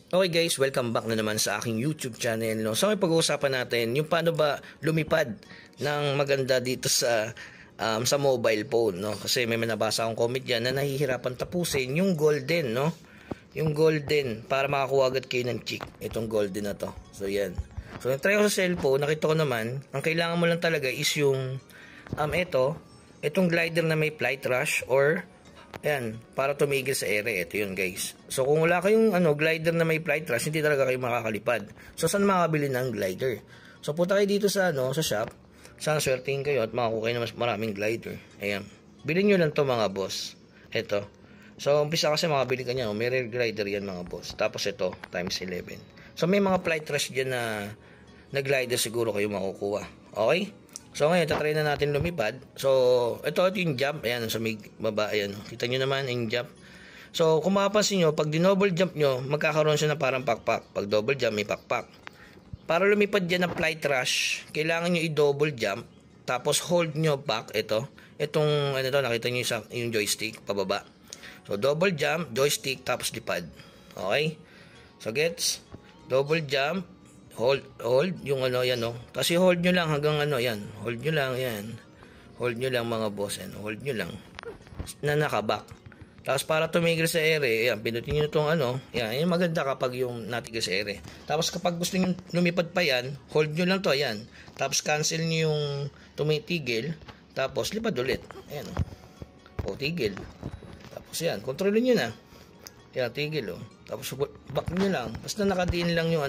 Okay guys, welcome back na naman sa aking YouTube channel. No? So may pag-uusapan natin yung paano ba lumipad ng maganda dito sa mobile phone. No? Kasi may nabasa akong comment dyan na nahihirapan tapusin yung golden. No? Yung golden para makakuha agad kayo ng chick. Itong golden na to. So yan. So nag-try ko sa cellphone, nakita ko naman, ang kailangan mo lang talaga is yung itong glider na may flight rush or ayan, para tumigil sa ere. Ito yun guys. So kung wala kayong glider na may flight rush, hindi talaga kayo makakalipad. So saan makakabili ng glider? So punta kayo dito sa shop. Sana swertihin kayo at makakuha kayo ng mas maraming glider. Ayan. Bilhin nyo lang to mga boss. Ito. So umpisa kasi makabili ka niya. May rear glider yan mga boss. Tapos ito, times 11. So may mga flight rush dyan na glider siguro kayo makukuha. Okay? So ngayon, tatry na natin lumipad. So, ito yung jump. Ayan, sa may baba. Ayan. Kita nyo naman yung jump. So, kung mapapansin nyo, pag di-double jump nyo, magkakaroon siya na parang pakpak. Pag double jump, may pakpak. Para lumipad dyan ng flight rush, kailangan nyo i-double jump. Tapos, hold nyo back. Itong, nakita nyo yung joystick, pababa. So, double jump, joystick, tapos lipad. Okay? So, gets? Double jump. Hold yung yan Kasi hold nyo lang hanggang yan. Hold nyo lang yan. Hold nyo lang mga boss. Hold nyo lang. Na nakaback. Tapos para tumigil sa ere, ayan, pinutin nyo itong yan. Yung maganda kapag yung natigil sa ere. Tapos kapag gusto nyo lumipad pa yan, hold nyo lang to, ayan. Tapos cancel nyo yung tumitigil. Tapos lipad ulit. Ayan o. Tigil. Tapos yan. Kontrolin nyo na. Yan, tigil Tapos back nyo lang. Basta nakadiin lang yung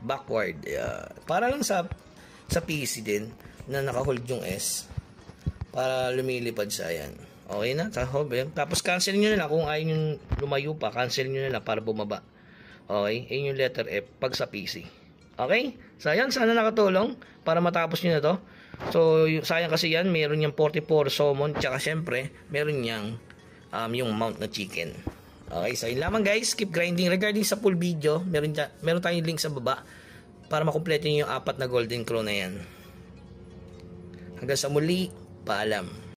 backward. Para lang sa PC din na naka-hold yung S para lumilipad sa yan. Okay na? Tapos cancel nyo na lang kung ayaw yung lumayo pa. Cancel nyo na lang para bumaba. Okay? Yun yung letter F pag sa PC. Okay? So yan, sana nakatulong para matapos nyo na to. So sayang kasi yan, meron yung 44 summon. Tsaka syempre, meron yung mount na chicken. Okay, so yun lamang guys, keep grinding. Regarding sa full video, meron tayong link sa baba para makumpleto nyo yung 4 na golden crow na yan. Hanggang sa muli, paalam.